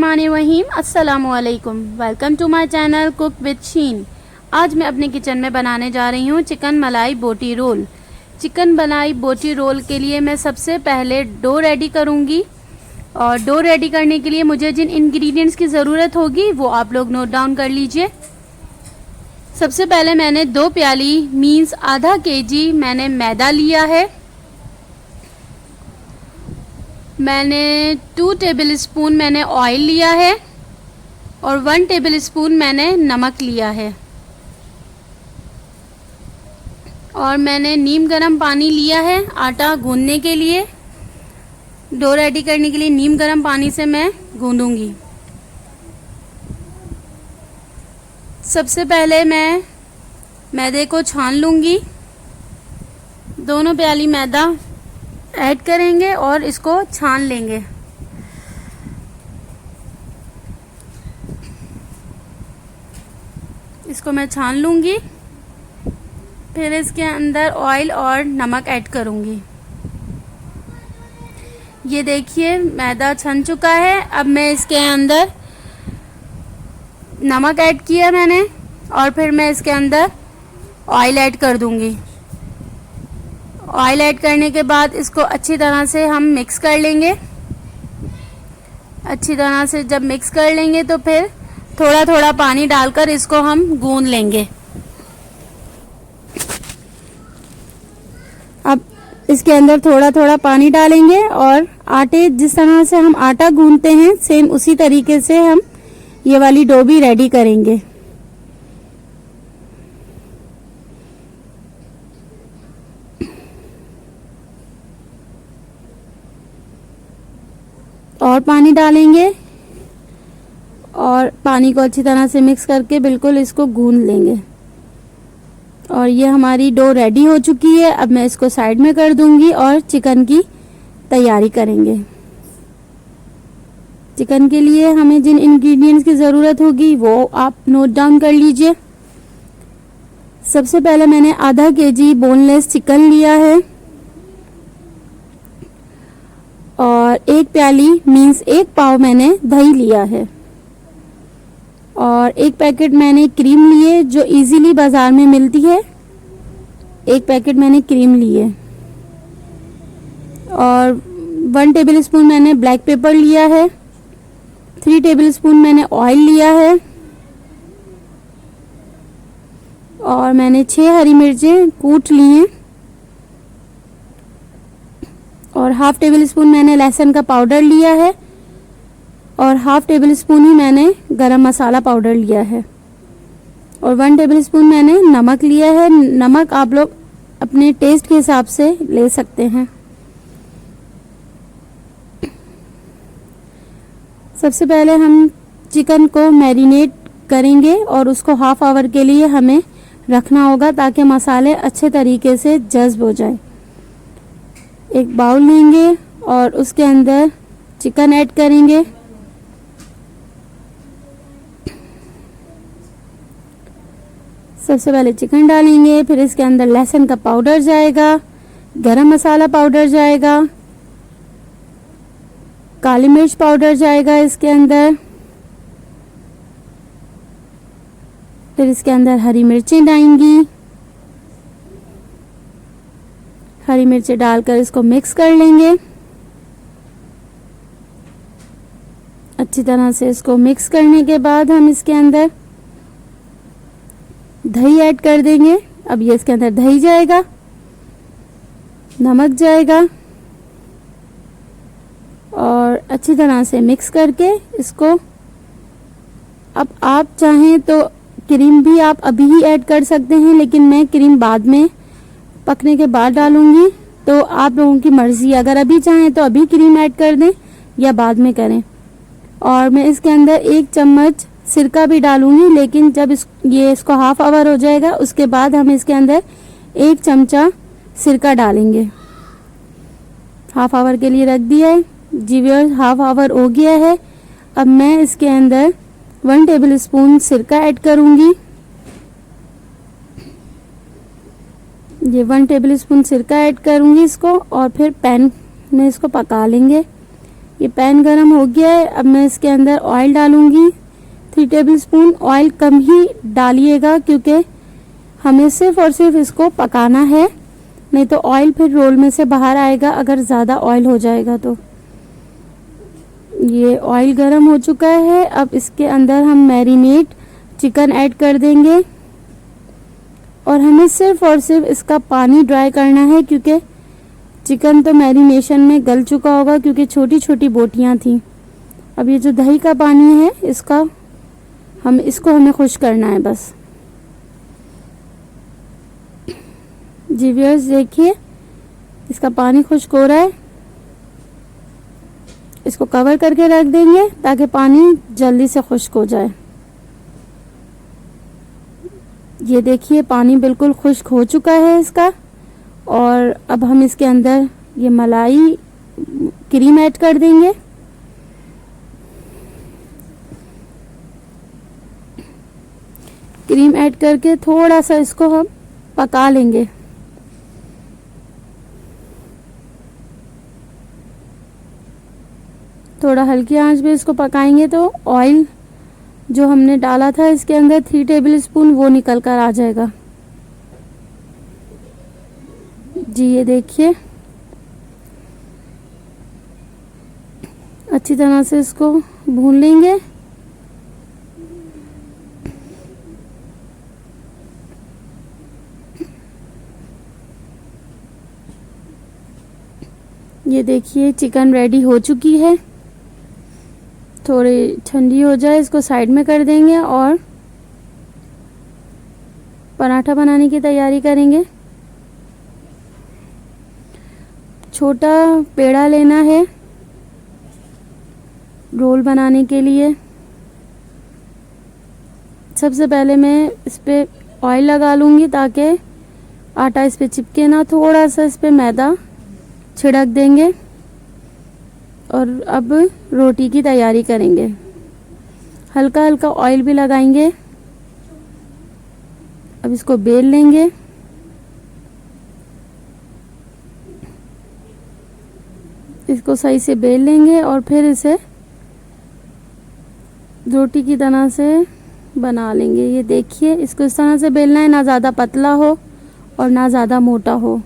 बिस्मिल्लाहिर्रहमानिर्रहीम। अस्सलामुअलैकुम। Welcome to my channel cook with Sheen. आज मैं अपने किचन में बनाने जा रही हूँ चिकन मलाई बोटी रोल। चिकन मलाई बोटी रोल के लिए मैं सबसे पहले डो रेडी करूँगी और डो रेडी करने के लिए मुझे जिन इंग्रेडिएंट्स की ज़रूरत होगी वो आप लोग नोट डाउन कर लीजिए। सबसे पहले मैंने 2 प्याली मीन्स आधा केजी मैंने मैदा लिया है। मैंने 2 टेबलस्पून मैंने ऑयल लिया है और 1 टेबलस्पून मैंने नमक लिया है और मैंने नीम गर्म पानी लिया है आटा गूंदने के लिए। डो रेडी करने के लिए नीम गर्म पानी से मैं गूंदूंगी। सबसे पहले मैं मैदे को छान लूँगी। दोनों प्याली मैदा ऐड करेंगे और इसको छान लेंगे। इसको मैं छान लूँगी, फिर इसके अंदर ऑयल और नमक ऐड करूँगी। ये देखिए मैदा छन चुका है। अब मैं इसके अंदर नमक ऐड किया मैंने और फिर मैं इसके अंदर ऑयल ऐड कर दूँगी। ऑयल ऐड करने के बाद इसको अच्छी तरह से हम मिक्स कर लेंगे। अच्छी तरह से जब मिक्स कर लेंगे तो फिर थोड़ा थोड़ा पानी डालकर इसको हम गूंद लेंगे। अब इसके अंदर थोड़ा थोड़ा पानी डालेंगे और आटे जिस तरह से हम आटा गूंदते हैं सेम उसी तरीके से हम ये वाली डो भी रेडी करेंगे। और पानी डालेंगे और पानी को अच्छी तरह से मिक्स करके बिल्कुल इसको गूंद लेंगे। और ये हमारी डो रेडी हो चुकी है। अब मैं इसको साइड में कर दूंगी और चिकन की तैयारी करेंगे। चिकन के लिए हमें जिन इंग्रेडिएंट्स की ज़रूरत होगी वो आप नोट डाउन कर लीजिए। सबसे पहले मैंने आधा केजी बोनलेस चिकन लिया है और 1 प्याली मीन्स 1 पाव मैंने दही लिया है और 1 पैकेट मैंने क्रीम लिए जो इजीली बाज़ार में मिलती है। 1 पैकेट मैंने क्रीम लिए और 1 टेबलस्पून मैंने ब्लैक पेपर लिया है। 3 टेबलस्पून मैंने ऑयल लिया है और मैंने 6 हरी मिर्चें कूट ली हैं और हाफ टेबल स्पून मैंने लहसुन का पाउडर लिया है और हाफ टेबल स्पून ही मैंने गरम मसाला पाउडर लिया है और 1 टेबल स्पून मैंने नमक लिया है। नमक आप लोग अपने टेस्ट के हिसाब से ले सकते हैं। सबसे पहले हम चिकन को मैरिनेट करेंगे और उसको हाफ आवर के लिए हमें रखना होगा ताकि मसाले अच्छे तरीके से जज़्ब हो जाए। एक बाउल लेंगे और उसके अंदर चिकन ऐड करेंगे। सबसे पहले चिकन डालेंगे, फिर इसके अंदर लहसुन का पाउडर जाएगा, गरम मसाला पाउडर जाएगा, काली मिर्च पाउडर जाएगा इसके अंदर, फिर इसके अंदर हरी मिर्चें डालेंगी। हरी मिर्चें डालकर इसको मिक्स कर लेंगे। अच्छी तरह से इसको मिक्स करने के बाद हम इसके अंदर दही ऐड कर देंगे। अब ये इसके अंदर दही जाएगा, नमक जाएगा और अच्छी तरह से मिक्स करके इसको, अब आप चाहें तो क्रीम भी आप अभी ही ऐड कर सकते हैं लेकिन मैं क्रीम बाद में पकने के बाद डालूंगी, तो आप लोगों की मर्ज़ी। अगर अभी चाहें तो अभी क्रीम ऐड कर दें या बाद में करें। और मैं इसके अंदर 1 चम्मच सिरका भी डालूंगी लेकिन जब इसको हाफ आवर हो जाएगा उसके बाद हम इसके अंदर 1 चमचा सिरका डालेंगे। हाफ आवर के लिए रख दिया है जी व्यूअर्स। हाफ आवर हो गया है। अब मैं इसके अंदर 1 टेबल स्पून सिरका ऐड करूंगी। ये 1 टेबल स्पून सिरका ऐड करूंगी इसको और फिर पैन में इसको पका लेंगे। ये पैन गरम हो गया है। अब मैं इसके अंदर ऑयल डालूंगी 3 टेबलस्पून। ऑयल कम ही डालिएगा क्योंकि हमें सिर्फ और सिर्फ इसको पकाना है, नहीं तो ऑयल फिर रोल में से बाहर आएगा अगर ज़्यादा ऑयल हो जाएगा तो। ये ऑयल गरम हो चुका है। अब इसके अंदर हम मैरिनेट चिकन ऐड कर देंगे और हमें सिर्फ और सिर्फ इसका पानी ड्राई करना है क्योंकि चिकन तो मैरिनेशन में गल चुका होगा क्योंकि छोटी छोटी बोटियां थी। अब ये जो दही का पानी है इसको हमें खुश करना है बस। जी व्यूअर्स देखिए इसका पानी खुश्क हो रहा है। इसको कवर करके रख देंगे ताकि पानी जल्दी से खुश्क हो जाए। ये देखिए पानी बिल्कुल खुश्क हो चुका है इसका। और अब हम इसके अंदर ये मलाई क्रीम ऐड कर देंगे। क्रीम ऐड करके थोड़ा सा इसको हम पका लेंगे। थोड़ा हल्की आंच पे इसको पकाएंगे तो ऑयल जो हमने डाला था इसके अंदर 3 टेबलस्पून वो निकल कर आ जाएगा। जी ये देखिए अच्छी तरह से इसको भून लेंगे। ये देखिए चिकन रेडी हो चुकी है। थोड़ी ठंडी हो जाए इसको साइड में कर देंगे और पराठा बनाने की तैयारी करेंगे। छोटा पेड़ा लेना है रोल बनाने के लिए। सबसे पहले मैं इस पे ऑयल लगा लूँगी ताकि आटा इस पे चिपके ना। थोड़ा सा इस पे मैदा छिड़क देंगे और अब रोटी की तैयारी करेंगे। हल्का हल्का ऑयल भी लगाएंगे। अब इसको बेल लेंगे। इसको सही से बेल लेंगे और फिर इसे रोटी की तरह से बना लेंगे। ये देखिए इसको इस तरह से बेलना है, ना ज़्यादा पतला हो और ना ज़्यादा मोटा हो।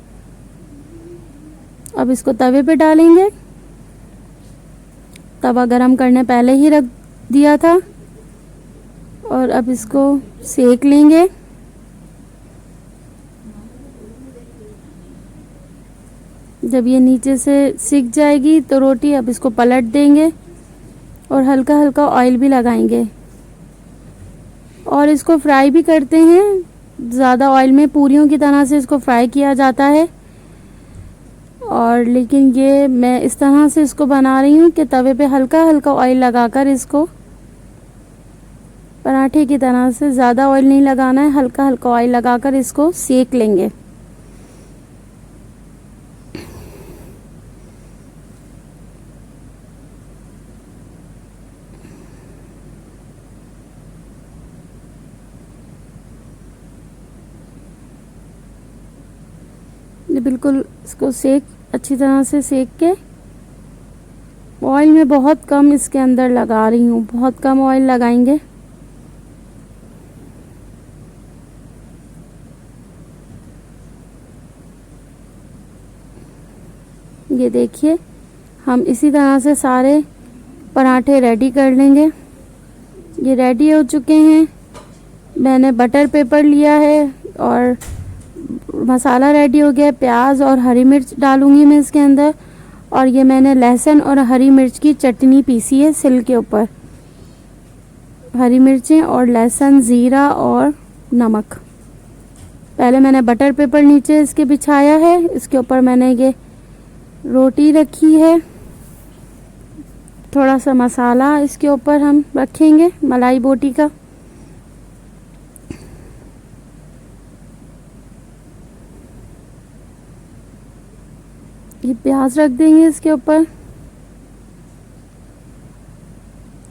अब इसको तवे पे डालेंगे। तवा गरम करने पहले ही रख दिया था और अब इसको सेक लेंगे। जब ये नीचे से सिक जाएगी तो रोटी अब इसको पलट देंगे और हल्का हल्का ऑयल भी लगाएंगे और इसको फ्राई भी करते हैं। ज़्यादा ऑयल में पूरियों की तरह से इसको फ्राई किया जाता है और लेकिन ये मैं इस तरह से इसको बना रही हूँ कि तवे पे हल्का हल्का ऑयल लगाकर इसको पराठे की तरह से, ज़्यादा ऑयल नहीं लगाना है, हल्का हल्का ऑयल लगाकर इसको सेक लेंगे। बिल्कुल इसको अच्छी तरह से सेक के ऑयल में बहुत कम इसके अंदर लगा रही हूँ, बहुत कम ऑयल लगाएंगे। ये देखिए हम इसी तरह से सारे पराठे रेडी कर लेंगे। ये रेडी हो चुके हैं। मैंने बटर पेपर लिया है और मसाला रेडी हो गया। प्याज और हरी मिर्च डालूंगी मैं इसके अंदर और ये मैंने लहसुन और हरी मिर्च की चटनी पीसी है सिल के ऊपर। हरी मिर्चें और लहसुन, ज़ीरा और नमक। पहले मैंने बटर पेपर नीचे इसके बिछाया है, इसके ऊपर मैंने ये रोटी रखी है। थोड़ा सा मसाला इसके ऊपर हम रखेंगे मलाई बोटी का। ये प्याज रख देंगे इसके ऊपर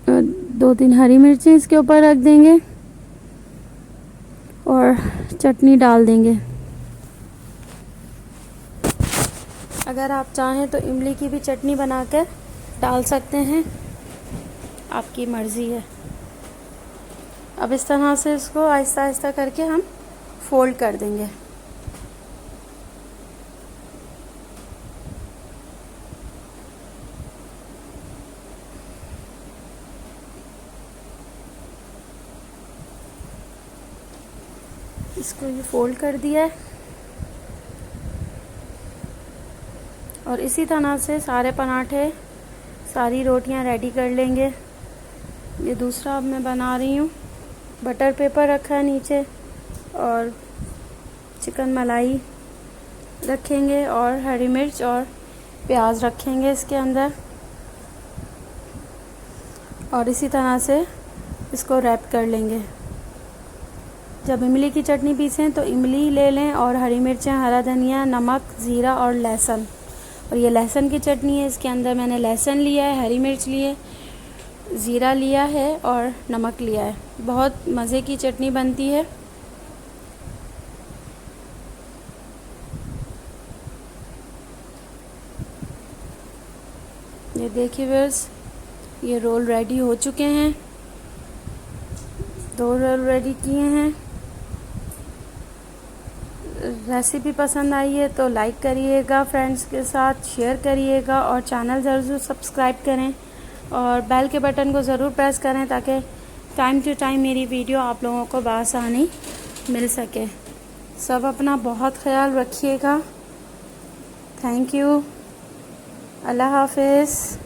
और 2-3 हरी मिर्चें इसके ऊपर रख देंगे और चटनी डाल देंगे। अगर आप चाहें तो इमली की भी चटनी बनाकर डाल सकते हैं, आपकी मर्ज़ी है। अब इस तरह से इसको आहिस्ता आहिस्ता करके हम फोल्ड कर देंगे। इसको ये फोल्ड कर दिया है और इसी तरह से सारे पराठे, सारी रोटियां रेडी कर लेंगे। ये दूसरा अब मैं बना रही हूँ। बटर पेपर रखा है नीचे और चिकन मलाई रखेंगे और हरी मिर्च और प्याज रखेंगे इसके अंदर और इसी तरह से इसको रैप कर लेंगे। जब इमली की चटनी पीसें तो इमली ले लें और हरी मिर्चें, हरा धनिया, नमक, ज़ीरा और लहसुन। और ये लहसुन की चटनी है, इसके अंदर मैंने लहसुन लिया है, हरी मिर्च लिए, ज़ीरा लिया है और नमक लिया है। बहुत मज़े की चटनी बनती है। ये देखिए व्यूअर्स, ये रोल रेडी हो चुके हैं। 2 रोल रेडी किए हैं। रेसिपी पसंद आई है तो लाइक करिएगा, फ्रेंड्स के साथ शेयर करिएगा और चैनल ज़रूर सब्सक्राइब करें और बेल के बटन को ज़रूर प्रेस करें ताकि टाइम टू टाइम मेरी वीडियो आप लोगों को बआसानी मिल सके। सब अपना बहुत ख्याल रखिएगा। Thank you. अल्लाह हाफिज़।